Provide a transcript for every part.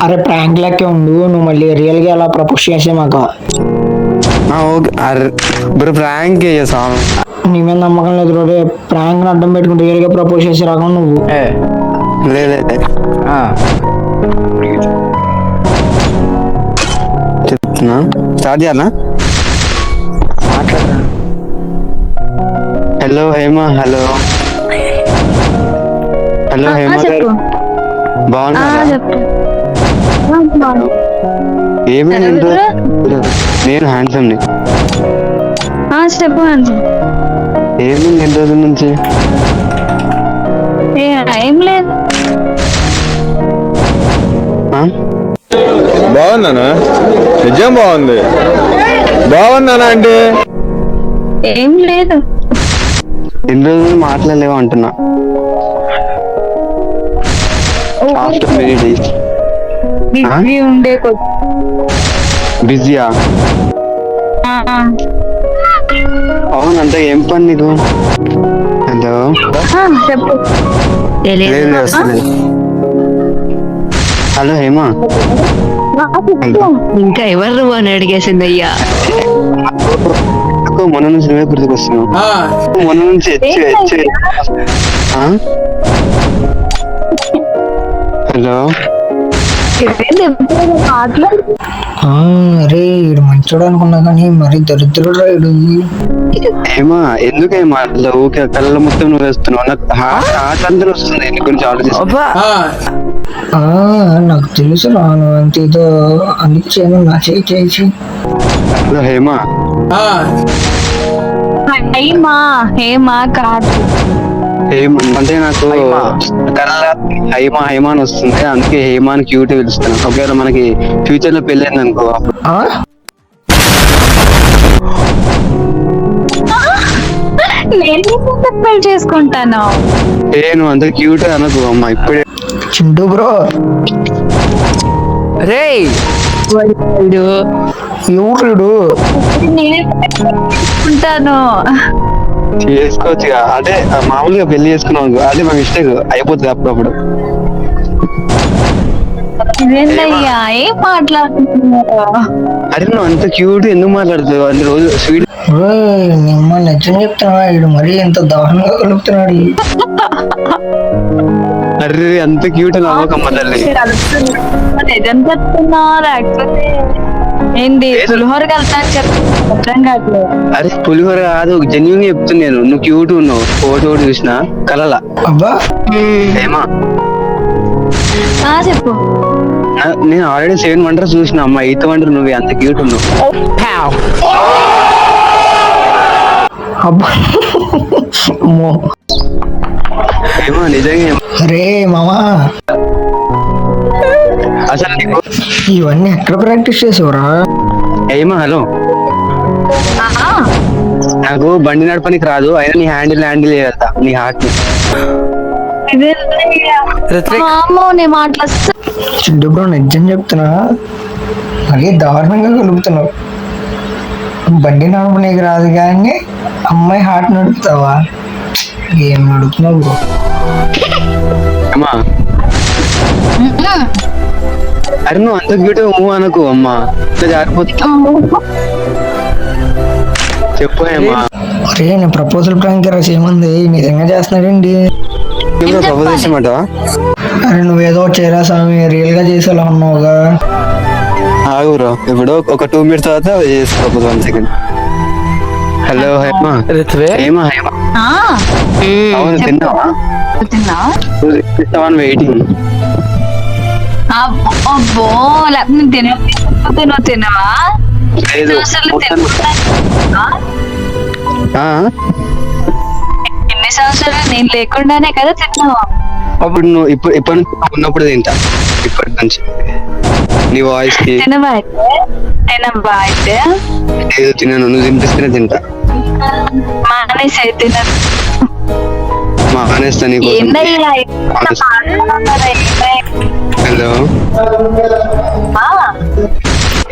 అరే ప్రాంక్ లెక్కే ఉండు, నువ్వు మళ్ళీ రియల్ గా అలా ప్రపోజ్ చేసే మాకు. ఓకే అరే బ్రో ప్రాంక్ చేసాం. నీ మీద నమ్మకం లేదు రోడే. ప్రాంక్ అడ్డం పెట్టుకుంటే రియల్ గా ప్రపోజ్ చేసే రకం నువ్వు. లేదే చెప్తున్నా, స్టార్ట్ చేయాలా? మాట్లాడరా. Hello Hema. Hello hello Hema గారు బాగున్నారా? ఏమి నేను హ్యాండ్సమ్ ని. చెప్పు ఏమి ఎన్ని రోజుల నుంచి? ఏం లేదు. బాగున్నానా? నిజం బాగుంది. బాగున్నానా అంటే ఏం లేదు. ఎన్ని రోజులు మాట్లాడలేవు అంటున్నా. After many days. బిజీ ఉండే బిజీయా? అవును, అంటే ఏం పని నీకు? హలో చెప్పు. లేదు వస్తలేదు. హలో హేమ. ఇంకా ఎవరు అని అడిగేసింది అయ్యా. మొన్న నుంచి నువ్వే గుర్తుకొస్తున్నావు. మొన్న నుంచి హలో అరే ఇడు మంచోడు అనుకున్నా కానీ మరి దరిద్రుడు రాయుడు. ఏమా ఎందుకేమా అట్లా ఊకే కళ్ళ మొత్తం నువ్వు వేస్తున్నావు? నాకు హార్ట్ అందరూ వస్తుంది నీ గురించి ఆలోచిస్తా. నాకు తెలుసు రాను అంత ఏదో అందుకు నా చేసి. హలో హేమ. హేమా కాదు, అంటే నాకు కళ్ళ హైమా హైమా అని వస్తుంది, అందుకే హేమా అని క్యూట్ పిలుస్తాను. ఒకవేళ మనకి ఫ్యూచర్ లో పెళ్ళైంది అనుకో అప్పుడు. నేను పెళ్లి చేసుకుంటాను. నువ్వు అంత క్యూట్ అనకు అమ్మా ఇప్పుడే. చింటూ బ్రో రే ఎవరు ఉంటాను. చేసుకోవచ్చుగా, అంటే మామూలుగా పెళ్లి చేసుకున్నావు అనుకో, అదే మా మిస్టేక్ అయిపోతుంది అప్పుడప్పుడు. ఇదేందయ్యా ఏం మాట్లాడుతున్నారు? అరే నువ్వు అంత క్యూట్ ఎందుకు మాట్లాడుతావు? అన్ని రోజు స్వీట్. నిమ్మ నిజం చెప్తున్నా, ఇడు మరీ ఎంత దారుణంగా కలుపుతున్నాడు. అరే అంత క్యూట్ అని అవ్వకమ్మ తల్లి. నిజం చెప్తున్నారు. యాక్చువల్లీ ఏంది పులిహోర కలుపుతాను చెప్తాను కావట్లేదు. అరే పులిహోర కాదు, జెన్యున్ చెప్తున్నా నేను. నువ్వు క్యూట్ ఉన్నావు, ఫోటో చూసిన కలలా. అబ్బా ఏమా చెప్పు. నేను ఆల్రెడీ 7 వండర్స్ చూసిన అమ్మా, 8th వండర్ నువ్వే. అంత క్యూట్ ఉన్నావు. అబ్బా ఏమో నిజంగా. అరే మామా అసలు నీకు ఇవన్నీ ఎక్కడ ప్రాక్టీస్ చేసేవరా? ఏమా హలో, నాకు బండి నడపనికి రాదు, అయినా నీ హ్యాండిల్ చేస్తా నీ హార్ట్ ని. నేను మాట్లా చింటూ బ్రో నిజం చెప్తున్నా, మరీ దారుణంగా కలుపుతున్నావు. బండి నడుపు నీకు రాదు కానీ అమ్మాయి హార్ట్ నడుపుతావా? ఏం నడుపుతున్నావు బ్రో? అమ్మా అరే నువ్వు అంత క్యూట్ అనకు అమ్మా, జారిపోతా. చెప్పు అమ్మా. అరే నేను ప్రపోజల్ ప్రాంక్ రాసి ఏమంది నిజంగా చేస్తున్నాడండి. ప్రపోజ్ చేసామంట. అరే నువ్వేదో చేరా స్వామి రియల్ గా చేసేలా ఉన్నావుగా. ఆగురా, ఇప్పుడు ఒక 2 minutes తర్వాత చేసుకో. 1 second. హలో హేమ. హేమ హేమ. అవును తిన్నావా? తిన్నావా? వెయిటింగ్. అబ్బో లేకపోతే నువ్వు తినవా? లేదు. ఎన్ని సంవత్సరాలు నేను లేకుండానే కదా తిన్నావా? అప్పుడు నువ్వు ఇప్పటి నుంచి ఉన్నప్పుడు తింటా. ఇప్పటి నుంచి నీ వాయిస్ కి. తినవా అయితే? లేదు తిన్నాను, నువ్వు తినిపిస్తేనే తింటా. మానేసే తినను. మానేస్తా నీకు. హలో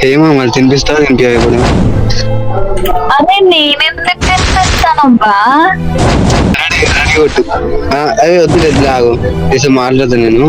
ఏమో మళ్ళీ తినిపిస్తావా? తినిపి ఇప్పుడు. అదే నేనెందుకు తినిపిస్తానబ్బా? కొట్టు. అదే వద్దు లాగు తీసి మాట్లాడతా నేను.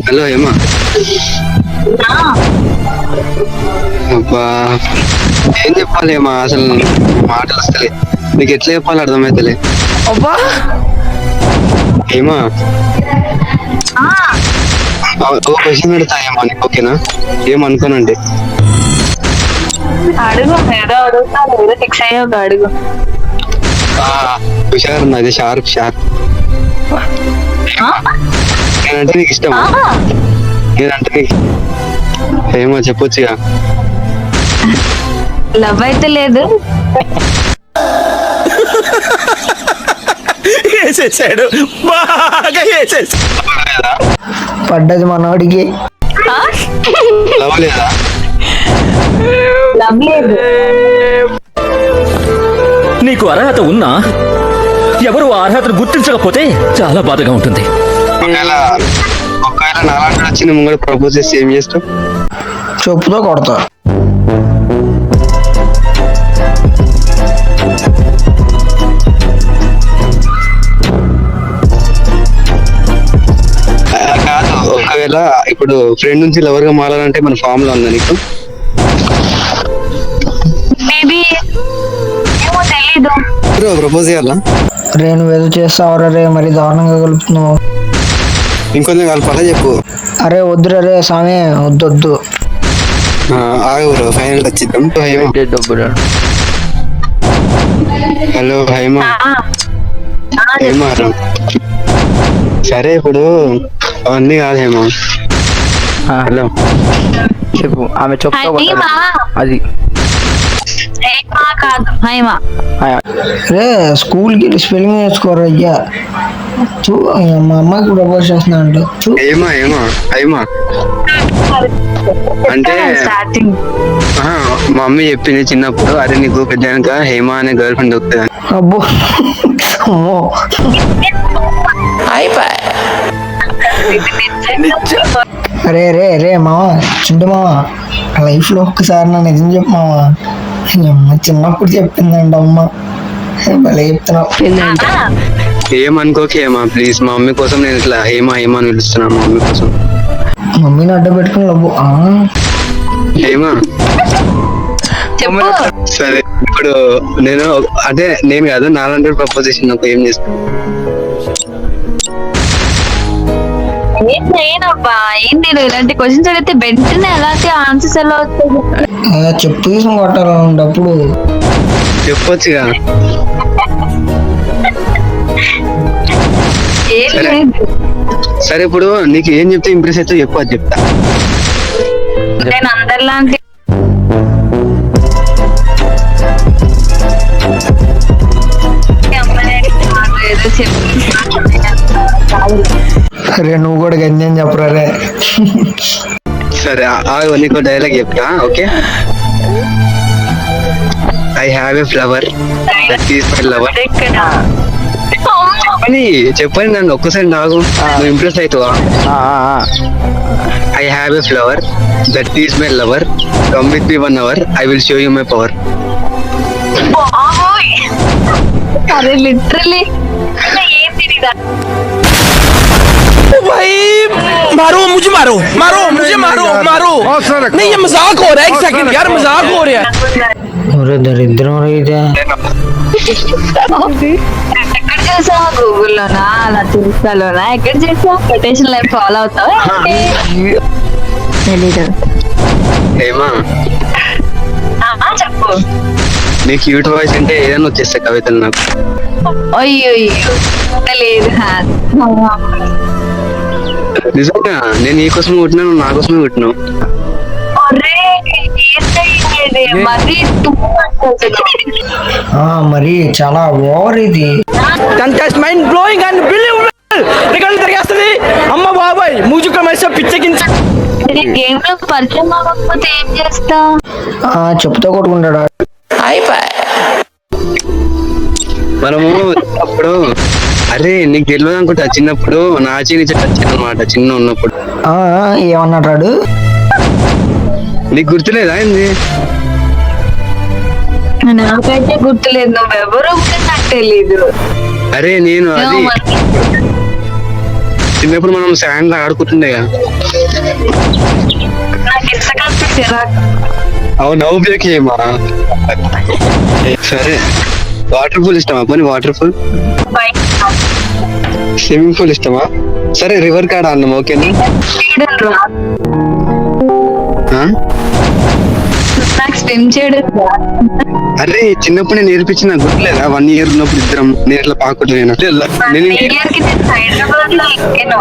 హలో ఏమా అబ్బా ఏం చెప్పాలి మా అసలు మాటలు వస్తలే, నీకు ఎట్లా చెప్పాలి అర్థమైతలే. అబ్బా ఏమా ఓ క్వశ్చన్ పెడతా ఏమా నీకు, ఓకేనా? ఏమనుకోనండి. అడుగు, ఏదో అడుగుతాను, ఏదో ఫిక్స్ అయ్యాక అడుగు. హుషారు నాది, షార్ప్ షార్ప్. నేనంటే నీకు ఇష్టమా? నేనంటే నీకు ఏమో చెప్పొచ్చుగా. లవ్ అయితే లేదు. వేసేసాడు, బాగా వేసేసాడు. పడ్డది మనోడికి. లవ్ లేదా? లవ్ లేదు. నీకు అర్హత ఉన్నా ఎవరు ఆ అర్హతను గుర్తించకపోతే చాలా బాధగా ఉంటుంది. ఒకవేళ నాలాంటి వచ్చిన ముంగడు ప్రపోజ్ చేసి ఏం చేస్తావు? చెప్పుతో కొడతా. కాదు, ఒకవేళ ఇప్పుడు ఫ్రెండ్ నుంచి లవర్ గా మారాలంటే మన ఫామ్ లో ఉందా నీకు? మేబీ ఏమో తెలీదు. ప్రపోజ్ చేయాలా? రే నువ్వేదో చేస్తావురా రే, మరి దారుణంగా కలుపుతున్నావు. ఇంకొంచెం కలపాలా చెప్పు. అరే వద్దురా రే సామే, వద్దొద్దు. ఆగు బ్రో, ఫైనల్ వచ్చిద్దాం. హలో హైమా. హేమా సరే ఇప్పుడు అవన్నీ కాదు హేమా. హలో చెప్పు. ఆమె చెప్తా హైమా. అది హైమా కాదు, హైమా. రే స్కూల్కి స్పెల్లింగ్ నేర్చుకోరా అయ్యా. చూ మా అమ్మాయికి ప్రపోజ్ చేస్తున్నా అంట. చూ హేమా హేమా హైమా అంటే స్టార్టింగ్ మా మమ్మీ చెప్పింది చిన్నప్పుడు, అరే నీకు పెద్దాక హేమా అనే గర్ల్ ఫ్రెండ్ దొరుకుతుంది. అబ్బో అమ్మో. అరే రే రే మావా, చింటు మావా, లైఫ్ లో ఒక్కసారి నా నిజం చెప్పు మావా. అమ్మ చిన్నప్పుడు చెప్పిందండి అమ్మ, భలే చెప్తున్నావు. ఏమనుకోకే హేమా ప్లీజ్, మా మమ్మీ కోసం నేను ఇట్లా హేమా హేమా అని పిలుస్తున్నాను. మా మమ్మీ కోసం. మమ్మీని అడ్డ పెట్టుకుని లవ్వు. హేమా చెప్పు. సరే ఇప్పుడు అంటే నేను కాదు, నాలంటే ప్రపోజ్ చేసి నాకు ఏం చేస్తాను? ఏం చేయనబ్బా, ఏంటి నువ్వు ఇలాంటి క్వశ్చన్స్ అడిగితే వెంటనే ఎలాంటి ఆన్సర్స్ ఎలా వస్తాయి? చెప్పు తీసుకుని కొట్టాలన్నప్పుడు చెప్పొచ్చుగా. ఏం సరే. లేదు. సరే ఇప్పుడు నీకు ఏం చెప్తే ఇంప్రెస్ అయితే చెప్పు, అది చెప్తా. నేను అందరిలాంటి ఏదో చెప్పు. అరే నువ్వు కూడా గంజం చెప్పరా రే. సరే నీకు డైలాగ్ చెప్తా, okay? I have a flower that is my lover. చెప్పని నన్ను ఒక్కసారి నాకు నువ్వు ఇంప్రెస్ అవుతావా? I have a flower that is my lover, come with me 1 hour, I will show you my power. అరే లిటరలీ ఏం తెలియదా? भाई मारो मुझे, मारो मारो मुझे, मारो मारो. नहीं ये मजाक हो रहा है, एक सेकंड यार, मजाक हो रहा है. ఒరే దరిద్రం రే ఇదే. ఎక్కడ చేసావా? గూగుల్లోనా, అలా చూస్తాలోనా, ఎక్కడ చేసావు? కొటేషన్ లైన్ ఫాలో అవుతావా? తెలీదు. ఏమా చెప్పు. నీ క్యూట్ వాయిస్ అంటే ఏదైనా వచ్చేస్తాయి కవితలు నాకు. అయ్యో లేదు. నిజంగా నేను నీ కోసం కొట్టినాను, నా కోసమే కొట్టినావు. మరి చాలా ఓవర్ ఇది. Contest mind blowing and believable. Record తిరిగేస్తుంది. అమ్మ బాబాయ్ మూజుక మనిషి పిచ్చెకించ. గేమ్ లో పరిచయం అవ్వకపోతే ఏం చేస్తా? చెప్తా కొట్టుకుంటాడా? మనము అప్పుడు అరే నీకు తెలియదు అనుకుంటా, చిన్నప్పుడు నాచి నుంచి వచ్చాను అనమాట చిన్న ఉన్నప్పుడు. ఏమన్నాడు? నీకు గుర్తులేదా ఏంది? నాకైతే గుర్తులేదు. నువ్వెవరు నాకు తెలీదు. అరే నేను అది చిన్నప్పుడు మనం శాండ్ లో ఆడుకుంటుండే కదా. అవును నవ్వుకి ఏమా సరే వాటర్ పూల్ ఇష్టమా పోనీ వాటర్ పూల్ స్విమ్మింగ్ పూల్ ఇష్టమా సరే రివర్ కాడ అన్నాం ఓకేనా ఆ? నాకు స్విమ్ చేయడం అరే చిన్నప్పుడు నేను నేర్పించిన గుర్తులేదా 1 year ఉన్నప్పుడు ఇద్దరం నేను ఇట్లా పాకుంటున్నా హైదరాబాద్ లో ఎక్కాను.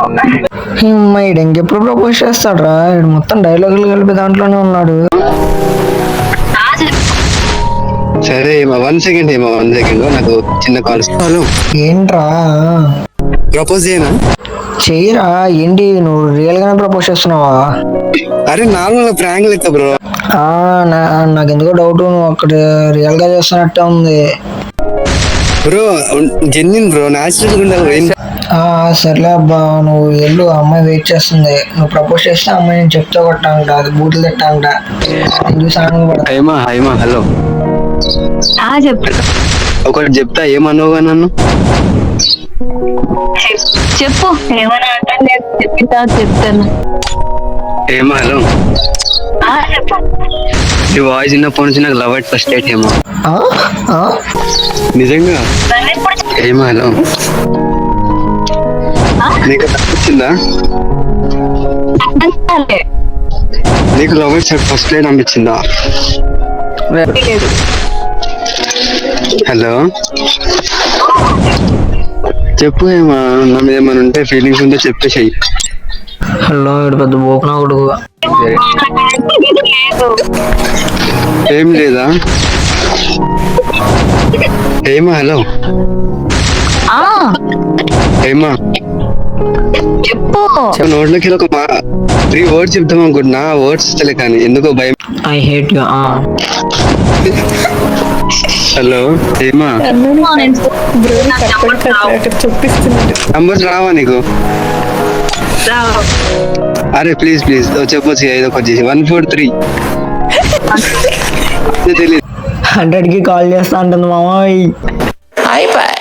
అమ్మాయి ఇంకెప్పుడు ప్రపోజ్ చేస్తాడు రా మొత్తం డైలాగులు కలిపి దాంట్లోనే ఉన్నాడు. సరే ఏమా 1 second ఏమా 1 second నాకు చిన్న కాల్ హలో ఏంట్రా ప్రపోజ్ చేయనా చెయ్యరా ఏంటి నువ్వు రియల్ గానే ప్రపోజ్ చేస్తున్నావా? అరే నార్మల్ ప్రాంక్ లెక్క బ్రో నాకు ఎందుకో డౌట్ నువ్వు అక్కడ రియల్ గా చేస్తున్నట్టే ఉంది. బ్రో జెన్యున్ బ్రో న్యాచురల్ ఉండాలి సర్లే అబ్బా నువ్వు వెళ్ళు అమ్మాయి వెయిట్ చేస్తుంది. నువ్వు ప్రపోజ్ చేస్తే అమ్మాయి నేను చెప్తా కొట్టాంట అది బూట్లు తిట్టాంట చూసి ఆనందపడతా. హైమా హైమా హలో చెప్పు ఒకటి చెప్తా ఏమన్నావుగా నన్ను చెప్పు ఏమైనా అంటే చెప్పిన తర్వాత చెప్తాను. ఏమా హలో చెప్పు నీ వాయిస్ చిన్నప్పటి నుంచి నాకు లవ్ అట్ ఫస్ట్ డేట్ ఏమో ఆ? ఆ? నిజంగా ఏమా హలో నీకు అనిపించిందా నీకు లవ్ అట్ ఫస్ట్ డేట్ అనిపించిందా హలో చెప్పు ఏమా నా మీద ఏమైనా ఉంటే ఫీలింగ్స్ ఉంటే చెప్పేసేయి హలో ఇక్కడ పెద్ద బోకునా కొడుకు. లేదు ఏం లేదా ఏమా హలో ఏమా చెప్పు నోట్లోకి ఒక 3 words చెప్తాం అనుకుంటున్నా వర్డ్స్ వస్తలే కానీ ఎందుకో భయం. I hate you. హలో ఏమా నంబర్స్ రావా నీకు అరే ప్లీజ్ ప్లీజ్ చెప్పొచ్చు ఏదో ఒకటి చేసి 143 తెలియదు 100కి కాల్ చేస్తా అంటుంది మామయ్య. అయిపోయి